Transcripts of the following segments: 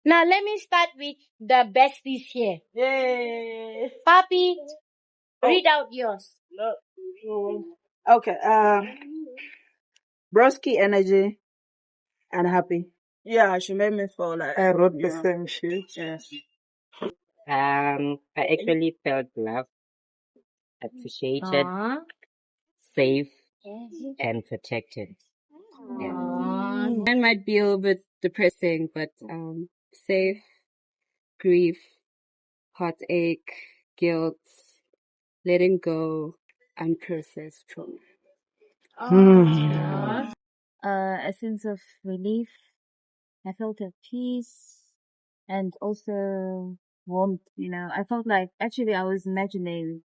Now let me start with the besties here. Yay. Papi, read out yours. Okay. Broski energy and happy. Yeah, she made me feel like I wrote the same shit. Yes. I actually felt loved, appreciated, safe, and protected. Yeah. Mine might be a little bit depressing, but safe, grief, heartache, guilt, letting go, unprocessed trauma. A sense of relief. I felt at peace and also warmth, I felt like actually I was imagining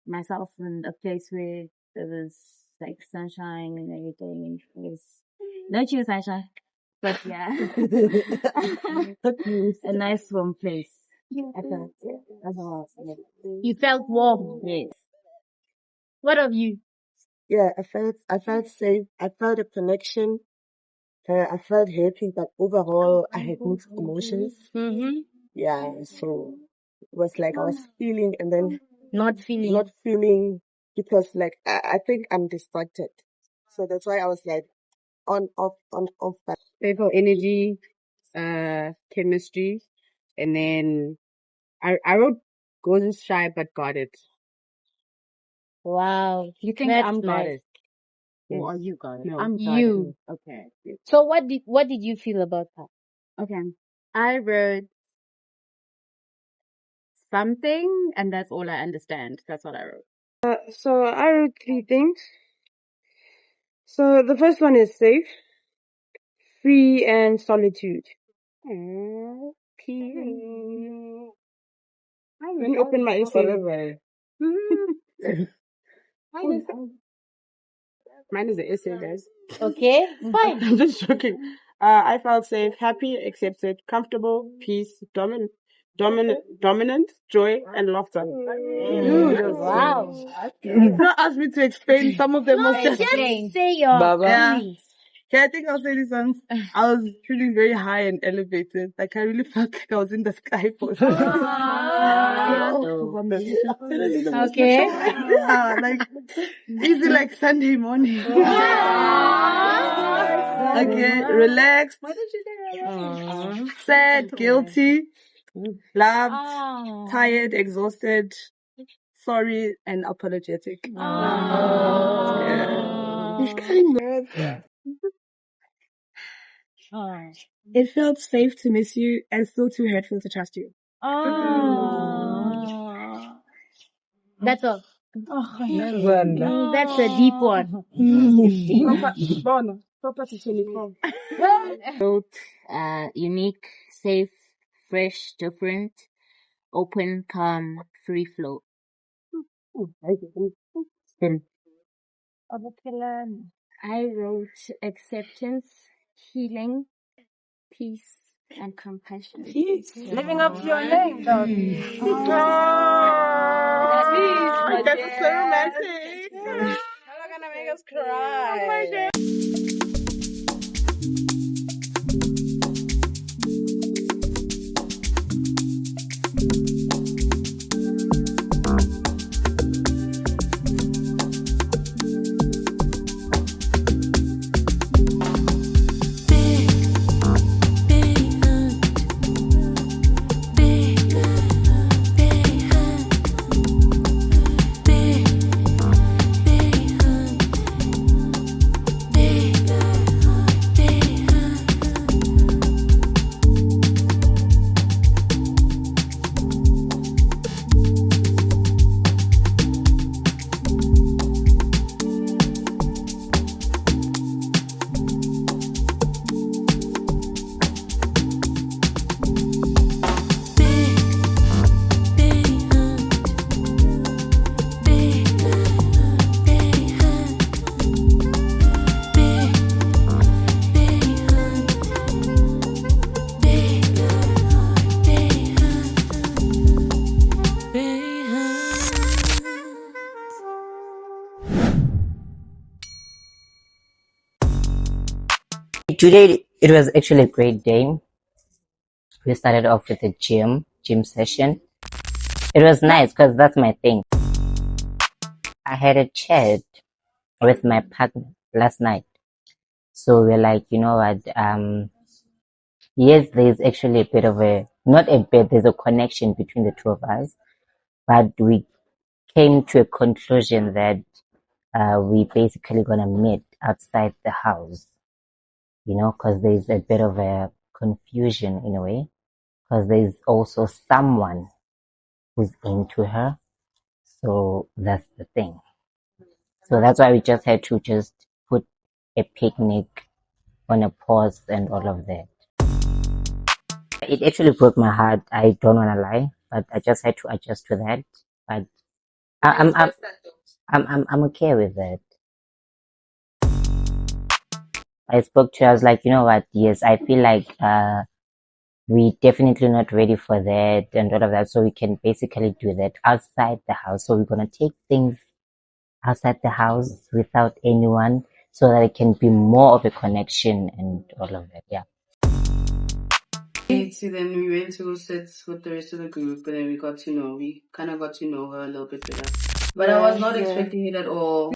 myself in a place where there was like sunshine and everything. It was not you sunshine, but yeah. A nice warm place. I felt, that's all I'll say. You felt warm. Yes. What of you? Yeah, I felt safe. I felt a connection. I felt happy, but overall I had mixed emotions. Mm-hmm. Yeah, so it was like I was feeling and then Not feeling. not feeling because like I think I'm distracted. So that's why I was like on, off, but Playful energy, chemistry, and then I wrote wasn't shy but got it. Wow. You think That's I'm nice. goddess? Yes. Or are you goddess? No, I'm you. goddess. Okay. So what did you feel about that? Okay. I wrote something, and that's all I understand. That's what I wrote. So I wrote 3 things. So the first one is safe, free, and solitude. Let me open my essay. Mine is an essay, guys. Okay, fine. I'm just joking. I felt safe, happy, accepted, comfortable, peace, dominant, joy, and laughter. Wow. You've not asked me to explain some of them. No, Was just just say your yeah. feelings. Yeah, I think I'll say this one. I was feeling very high and elevated. Like I really felt like I was in the sky for Okay. yeah, like easy like Sunday morning. Okay, relaxed, sad, guilty, loved, tired, exhausted, sorry, and apologetic. It felt safe to miss you and still too hurtful to trust you. That's all. That's a deep one. Wrote, unique, safe, fresh, different, open, calm, free flow. I wrote acceptance, healing, peace, and compassion. Living up to your name, dog. That's so romantic. How gonna make us cry? Oh my God. Today it was actually a great day. We started off with a gym session. It was nice because that's my thing. I had a chat with my partner last night. So we're like, you know what, yes, there's actually a bit of not a bit, there's a connection between the two of us, but we came to a conclusion that we basically gonna meet outside the house, you know, because there's a bit of a confusion in a way, because there's also someone who's into her. So that's the thing. So that's why we just had to just put a picnic on a pause and all of that. It actually broke my heart. I don't wanna lie, but I just had to adjust to that. But I'm okay with that. I spoke to her. I was like, you know what? Yes, I feel like we definitely not ready for that and all of that. So we can basically do that outside the house. So we're gonna take things outside the house without anyone, so that it can be more of a connection and all of that. Yeah. So then we went to sit with the rest of the group, and then we kind of got to know her a little bit better. But I was not expecting it at all.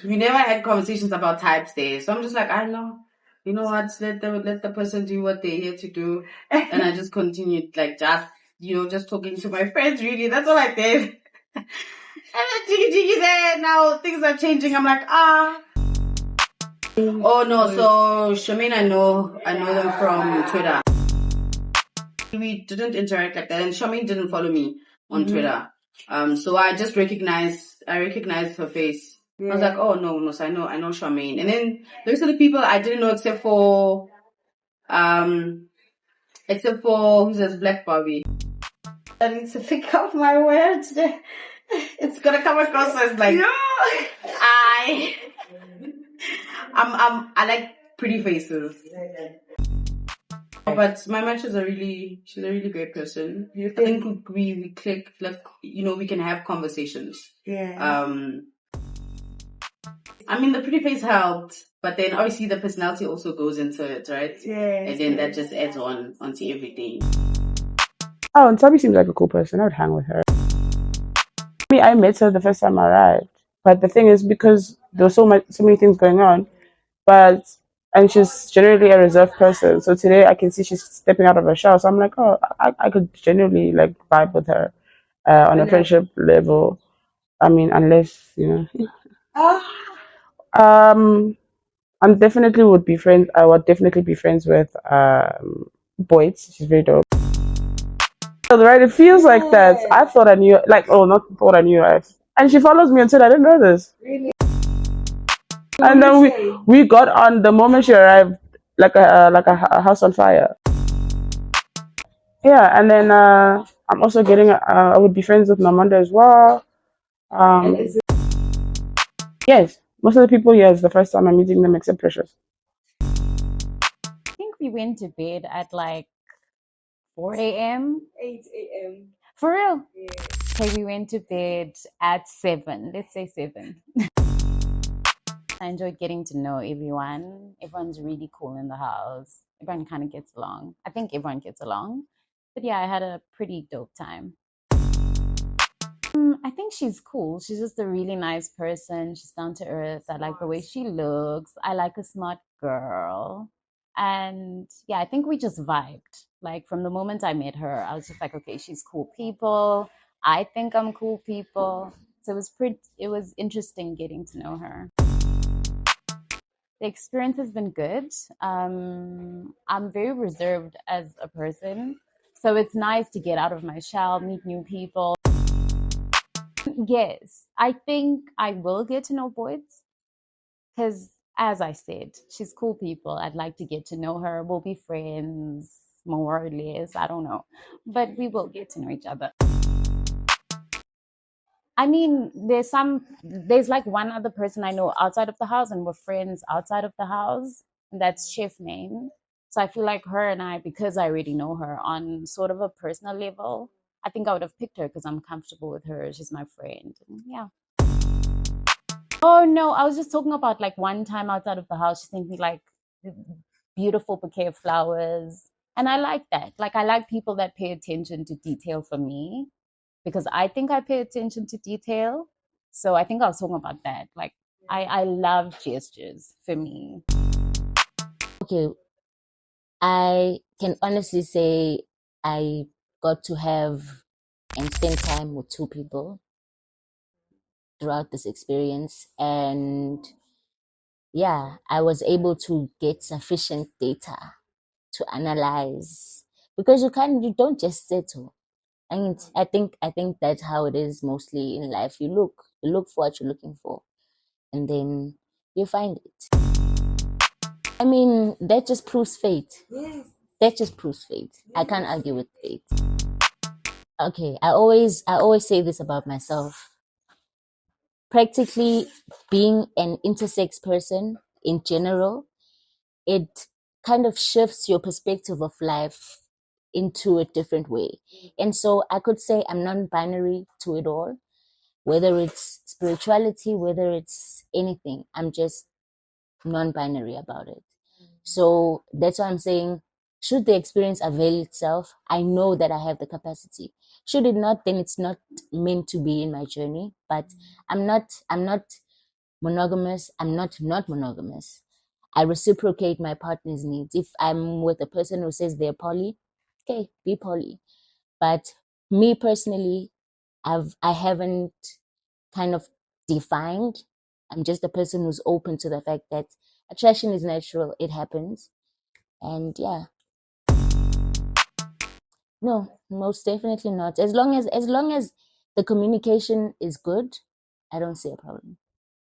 We never had conversations about types there, so I'm just like, I know, you know what? Let the person do what they're here to do, and I just continued like just talking to my friends. Really, that's all I did. And then jiggy there. Now things are changing. I'm like, oh no. So Charmaine, I know them from Twitter. We didn't interact like that, and Charmaine didn't follow me on Twitter. So I just recognized her face. I was like, oh no, so I know Charmaine. And then the rest of the people I didn't know except for who's this Black Barbie. I need to pick up my words. It's gonna come across as like I like pretty faces. But my match she's a really great person. I think we click, like, we can have conversations. Yeah. I mean, the pretty face helped, but then obviously the personality also goes into it, right? Yeah. And then that just adds onto everything. Oh, and Toby seems like a cool person. I would hang with her. I met her the first time I arrived, but the thing is, because there were so many things going on, and she's generally a reserved person. So today I can see she's stepping out of her shell. So I'm like, oh, I could genuinely like vibe with her on a friendship level. I mean, unless I'm definitely would be friends. I would definitely be friends with Boyd. She's very dope. Right, it feels like that. I thought I knew, like, oh, not thought I knew her, and she follows me until I didn't know this. Really? And then we got on the moment she arrived, like a house on fire. Yeah, and then I'm also getting. I would be friends with Namanda as well. Yes, most of the people. Yes, the first time I'm meeting them, except Precious. I think we went to bed at like 4 a.m. 8 a.m. For real? Yeah. Okay, we went to bed at 7. Let's say 7. I enjoyed getting to know everyone. Everyone's really cool in the house. Everyone kind of gets along. I think everyone gets along. But yeah, I had a pretty dope time. I think she's cool. She's just a really nice person. She's down to earth. I like the way she looks. I like a smart girl. And yeah, I think we just vibed. Like from the moment I met her, I was just like, okay, she's cool people. I think I'm cool people. So it was interesting getting to know her. The experience has been good. I'm very reserved as a person. So it's nice to get out of my shell, meet new people. Yes, I think I will get to know Boyd because, as I said, she's cool people. I'd like to get to know her. We'll be friends, more or less. I don't know. But we will get to know each other. I mean, there's like one other person I know outside of the house, and we're friends outside of the house. And that's Chef Name. So I feel like her and I, because I already know her on sort of a personal level, I think I would have picked her because I'm comfortable with her. She's my friend. And yeah. Oh no, I was just talking about like one time outside of the house, she sent me like beautiful bouquet of flowers. And I like that. Like, I like people that pay attention to detail for me, because I think I pay attention to detail. So I think I was talking about that. Like, I love gestures for me. Okay, I can honestly say I got to have and spend time with 2 people throughout this experience, and yeah, I was able to get sufficient data to analyze, because you don't just settle. I mean, I think that's how it is mostly in life. You look for what you're looking for, and then you find it. I mean, that just proves fate. That just proves fate. I can't argue with fate. Okay, I always say this about myself. Practically being an intersex person in general, it kind of shifts your perspective of life into a different way. And so I could say I'm non-binary to it all, whether it's spirituality, whether it's anything. I'm just non-binary about it. So that's why I'm saying, should the experience avail itself, I know that I have the capacity. Should it not, then it's not meant to be in my journey. But I'm not monogamous. I'm not monogamous. I reciprocate my partner's needs. If I'm with a person who says they're poly, okay, be poly. But me personally, I haven't kind of defined. I'm just a person who's open to the fact that attraction is natural. It happens. And yeah. No, most definitely not. As long as the communication is good, I don't see a problem.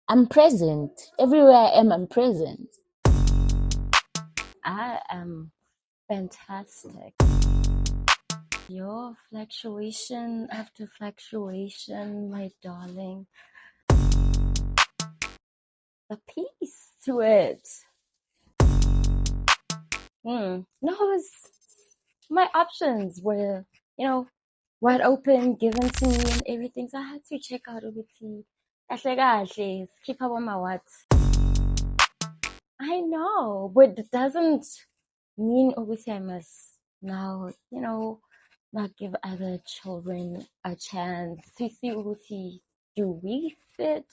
I'm present. Everywhere I am, I'm present. I am fantastic. Your fluctuation after fluctuation, my darling. The peace to it. No, my options were, wide open, given to me and everything. So I had to check out ukuthi kahle kahle skip up on my what. I know, but it doesn't mean obviously I must now, not give other children a chance to see ukuthi do we fit,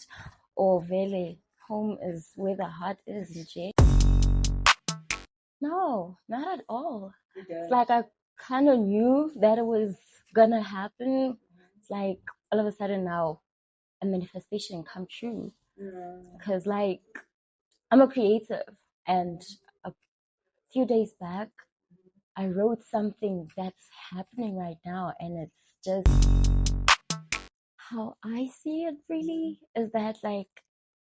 or vele home is where the heart is, nje. No, not at all. It's like I kind of knew that it was gonna happen. It's like all of a sudden now a manifestation come true. Because like I'm a creative, and a few days back I wrote something that's happening right now, and it's just how I see it really is that like,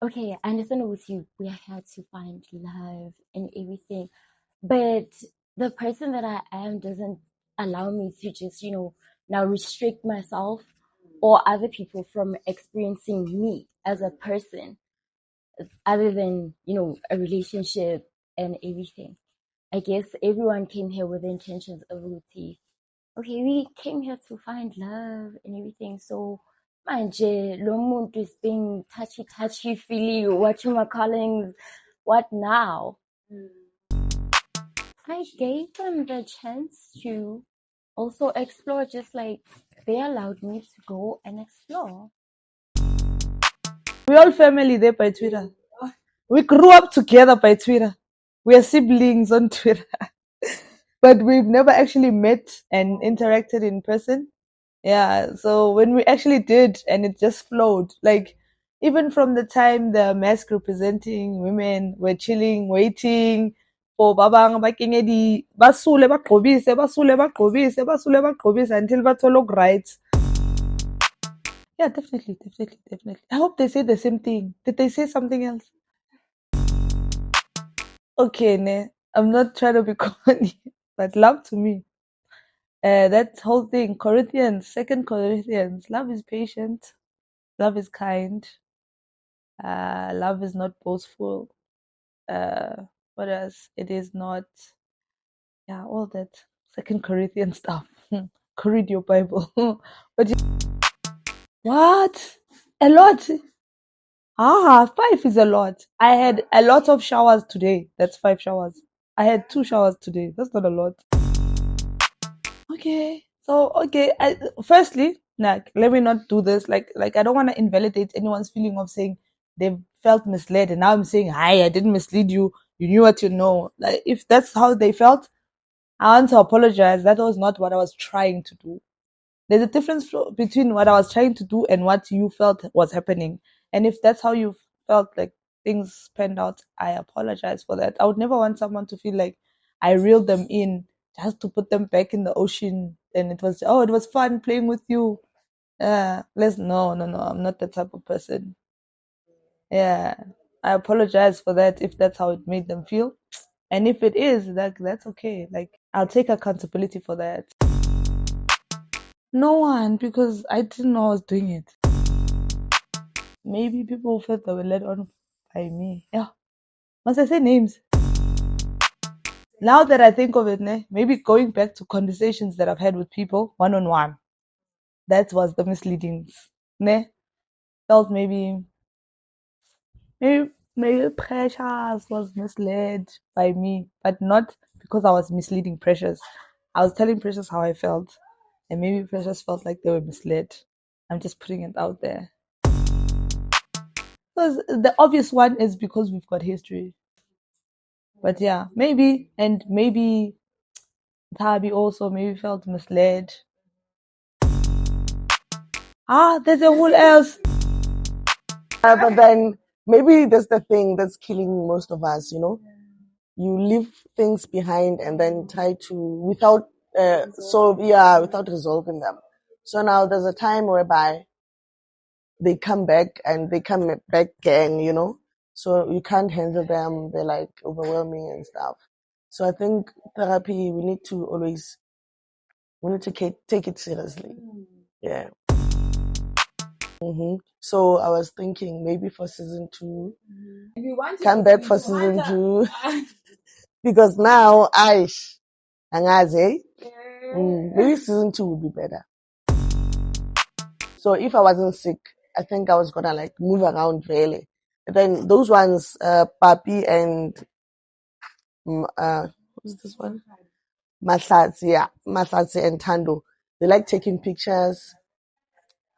okay, I understand with you, we had to find love and everything, but the person that I am doesn't allow me to just, now restrict myself or other people from experiencing me as a person, other than, a relationship and everything. I guess everyone came here with the intentions of Ruti. Okay, we came here to find love and everything. So, manje, lo muntu is being touchy, feely, whatchamacallings, what now? I gave them the chance to also explore, just like they allowed me to go and explore. We're all family there by Twitter. We grew up together by Twitter. We are siblings on Twitter. But we've never actually met and interacted in person. Yeah, so when we actually did, and it just flowed, like even from the time the mask representing women were chilling, waiting for babang bakengedi basule bagqobise until bathola right. Yeah, definitely. I hope they say the same thing. Did they say something else? Okay, ne. I'm not trying to be corny, but love to me. That whole thing, Corinthians, 2 Corinthians, love is patient, love is kind, love is not boastful. What else? It is not, yeah, all that 2 Corinthians stuff. Read your Bible. But what? A lot. 5 is a lot. I had a lot of showers today. That's 5 showers. I had 2 showers today. That's not a lot. Okay. So firstly, like, let me not do this. Like I don't want to invalidate anyone's feeling of saying they felt misled, and now I'm saying, "Hi, I didn't mislead you. You knew what you know." Like, if that's how they felt, I want to apologize. That was not what I was trying to do. There's a difference between what I was trying to do and what you felt was happening. And if that's how you felt like things panned out, I apologize for that. I would never want someone to feel like I reeled them in just to put them back in the ocean. And it was fun playing with you. No. I'm not that type of person. Yeah. I apologize for that if that's how it made them feel. And if it is, like, that's okay. Like, I'll take accountability for that. No one, because I didn't know I was doing it. Maybe people felt they were led on by me. Yeah. Must I say names? Now that I think of it, maybe going back to conversations that I've had with people one-on-one, that was the misleadings. Felt maybe Precious was misled by me, but not because I was misleading Precious. I was telling Precious how I felt, and maybe Precious felt like they were misled. I'm just putting it out there. Because the obvious one is because we've got history. But yeah, maybe Tabi also maybe felt misled. There's a whole else. But then maybe that's the thing that's killing most of us, You leave things behind and then try to, without resolving them. So now there's a time whereby they come back and they come back again, So you can't handle them. They're like overwhelming and stuff. So I think therapy, we need to take it seriously. Yeah. So I was thinking maybe for season 2, come back for season 2, because now angazi, maybe season 2 would be better. So if I wasn't sick, I think I was gonna like move around really. And then those ones, Papi and who's this one? Mahlatsi and Tando. They like taking pictures.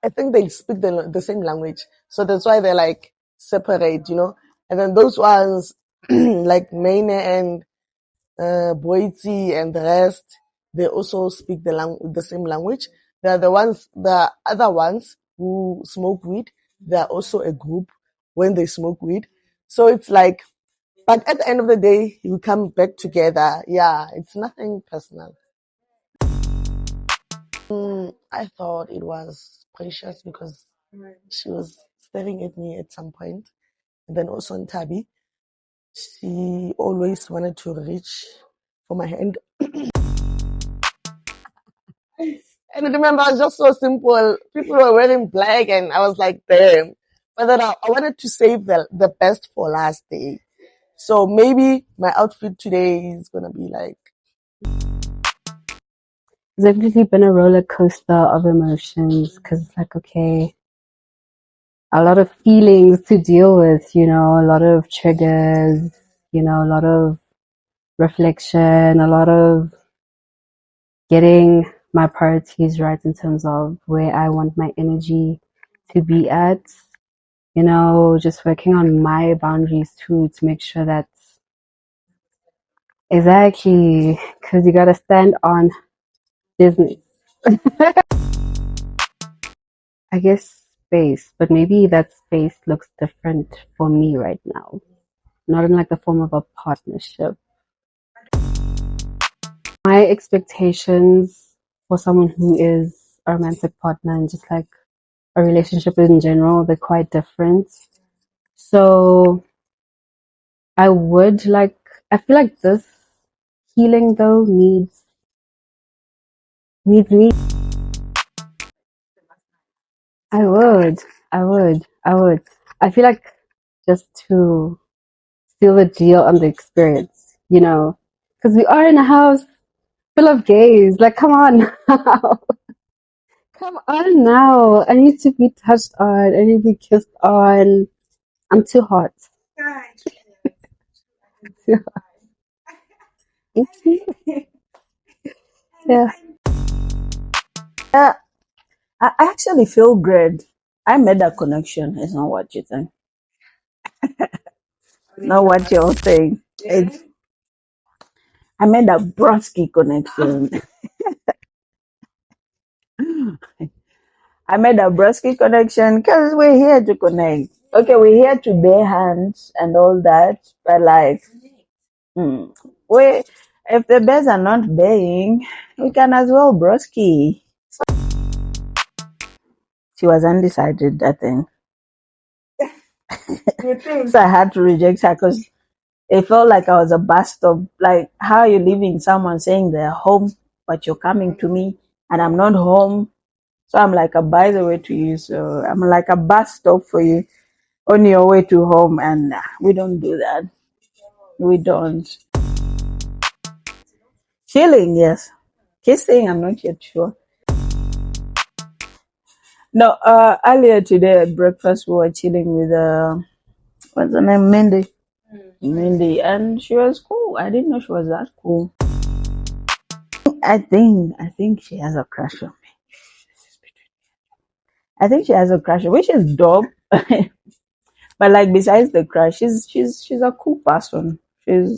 I think they speak the same language, so that's why they're like separate. And then those ones like Maine and Boiti and the rest, they also speak the same language. The other ones who smoke weed, they're also a group when they smoke weed. So it's like, but at the end of the day, you come back together. Yeah, it's nothing personal. I thought it was Precious because she was staring at me at some point. And then also in Tabi, she always wanted to reach for my hand. And I remember it was just so simple. People were wearing black and I was like, damn. But then I wanted to save the best for last day. So maybe my outfit today is going to be like. It's definitely been a roller coaster of emotions because it's like, okay, a lot of feelings to deal with, a lot of triggers, a lot of reflection, a lot of getting my priorities right in terms of where I want my energy to be at, just working on my boundaries too to make sure that exactly, because you got to stand on business. I guess space, but maybe that space looks different for me right now, not in like the form of a partnership. My expectations for someone who is a romantic partner and just like a relationship in general, they're quite different. So I feel like this healing though needs me. I would. I feel like just to seal the deal on the experience, because we are in a house full of gays. Like, come on now. Come on now. I need to be touched on. I need to be kissed on. I'm too hot. Yeah. I actually feel great. I made a connection. It's not what you think. Not what you think. It's I made a broski connection. I made a broski connection because we're here to connect. Okay, we're here to bear hands and all that, but like, hmm, we if the bears are not baying, we can as well broski. She was undecided, I think. So I had to reject her because it felt like I was a bastard. Like, how are you leaving someone saying they're home, but you're coming to me and I'm not home? So I'm like a by the way to you. So I'm like a bus stop for you on your way to home. And we don't do that. We don't. Chilling, yes. Kissing, I'm not yet sure. No, earlier today at breakfast, we were chilling with, what's her name? Mindy. Mindy. And she was cool. I didn't know she was that cool. I think she has a crush on me. I think she has a crush, which is dope. But like besides the crush, she's a cool person.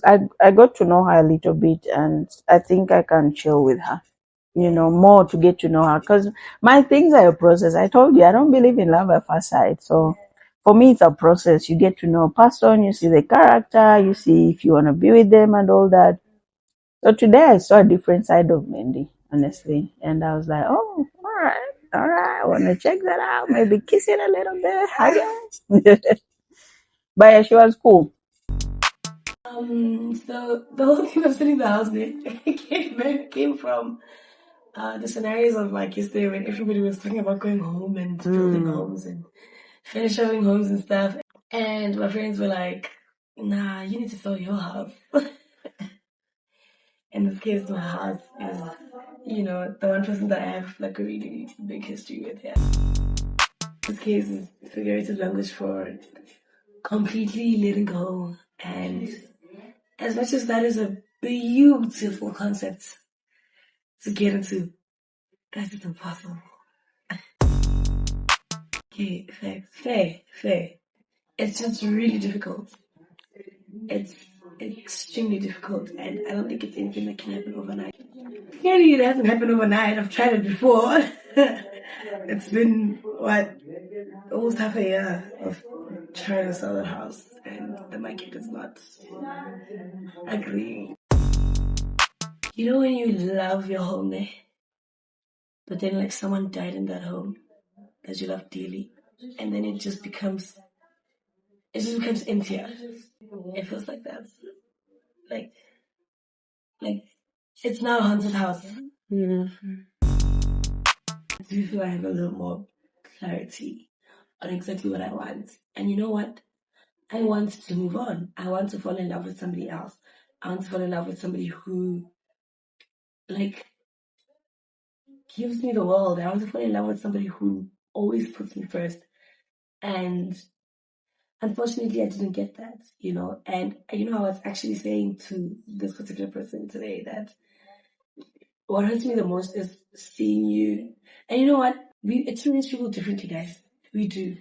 I got to know her a little bit, and I think I can chill with her. More to get to know her because my things are a process. I told you I don't believe in love at first sight. So for me, it's a process. You get to know a person, you see the character, you see if you want to be with them and all that. So today I saw a different side of Mandy, honestly, and I was like, oh, all right, I want to check that out. Maybe kiss it a little bit, hug it. But yeah, she was cool. So the whole thing of sitting in the house came from the scenarios of like yesterday when everybody was talking about going home and building homes and finishing homes and stuff. And my friends were like, nah, you need to sell your house. In this case, my house is, the one person that I have like a really big history with. Yeah. This case is figurative language for completely letting go. And as much as that is a beautiful concept to get into, that is impossible. Okay, fair. It's just really difficult. It's extremely difficult, and I don't think it's anything that can happen overnight. Clearly, it hasn't happened overnight. I've tried it before. It's been, almost half a year of trying to sell the house, and the market is not agreeing. You know when you love your home there, but then like someone died in that home that you love dearly, and then it just becomes emptier. It feels like that. Like it's now a haunted house. I do feel I have a little more clarity on exactly what I want. And you know what? I want to move on. I want to fall in love with somebody else. I want to fall in love with somebody who like gives me the world. I want to fall in love with somebody who always puts me first. And unfortunately, I didn't get that, And I was actually saying to this particular person today that what hurts me the most is seeing you. And you know what? We experience people differently, guys. We do.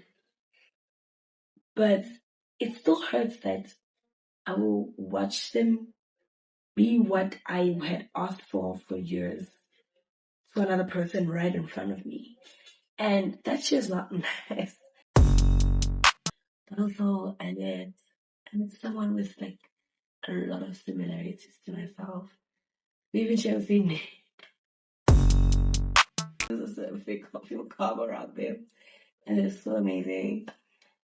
But it still hurts that I will watch them be what I had asked for years to another person right in front of me. And that's just not nice. But also, I met someone with like a lot of similarities to myself. We even share the same name. There's a fake feel calm around them. And it's so amazing.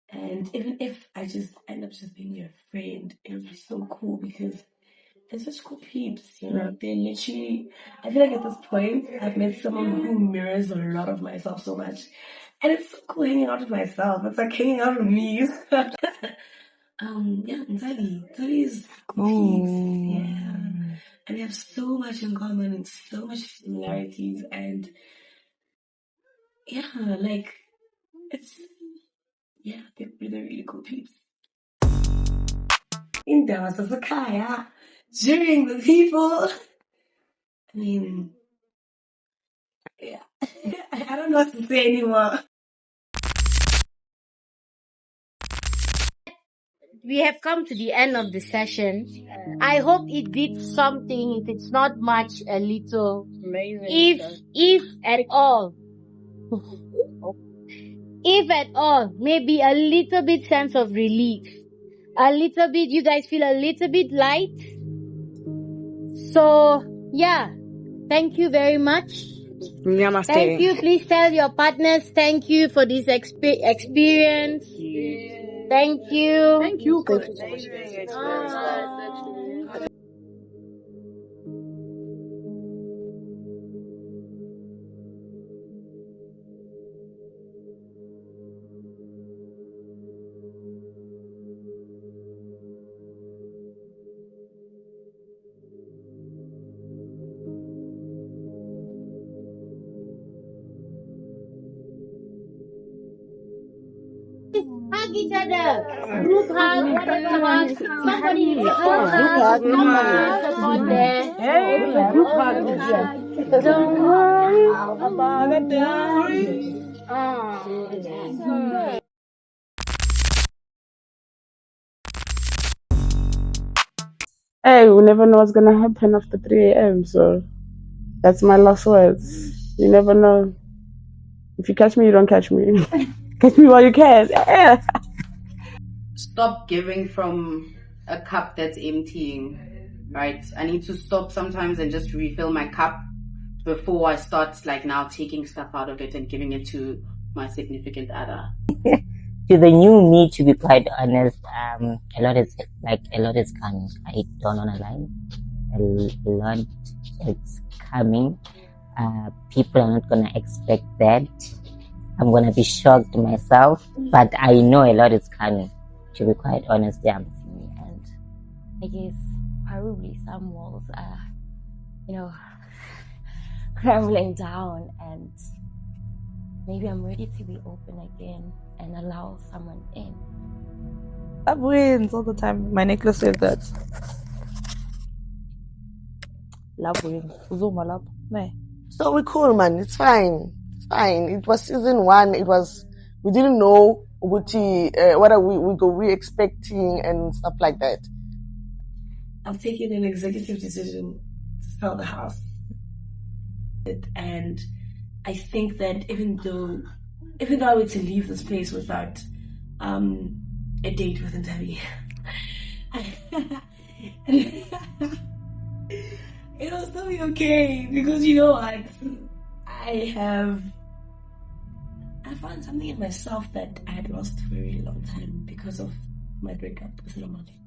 And even if I just end up just being your friend, it would be so cool because they're such cool peeps, They're literally, I feel like at this point, I've met someone who mirrors a lot of myself so much. And it's so cool hanging out with myself. It's like hanging out with me. Yeah, Nzali is peeps. Yeah. And we have so much in common and so much similarities. And yeah, like, they're really cool peeps. Indawo sasekhaya during the people. I mean, yeah. I don't know what to say anymore. We have come to the end of the session. I hope it did something. If it's not much, a little. Amazing. If at all, maybe a little bit sense of relief. A little bit, you guys feel a little bit light. So, yeah. Thank you very much. Namaste. Thank you. Please tell your partners thank you for this experience. Thank you. Thank you for Hug each other. Group hug, whatever hug. Somebody needs a group hug. Group Somebody hug. needs someone there. Hey, group hug. Don't worry About a Hey, we never know what's gonna happen after 3 a.m. So that's my last words. You never know. If you catch me, you don't catch me. Catch me while you can. Yeah. Stop giving from a cup that's emptying, right? I need to stop sometimes and just refill my cup before I start like now taking stuff out of it and giving it to my significant other. To the new me, to be quite honest, a lot is coming. I don't wanna lie. A lot is coming. People are not gonna expect that. I'm gonna be shocked myself, but I know a lot is coming. To be quite honest, yeah. And I guess probably some walls are, crumbling down, and maybe I'm ready to be open again and allow someone in. Love wins all the time. My necklace says that. Love wins. Uzoma love. Nee. So we're cool, man. It's fine. It's fine. It was season 1. We didn't know what we expecting and stuff like that. I've taken an executive decision to sell the house. And I think that even though I were to leave this place without a date with Ntabi, it'll still be okay, because you know what? I found something in myself that I had lost for a really long time because of my breakup with Nomadi.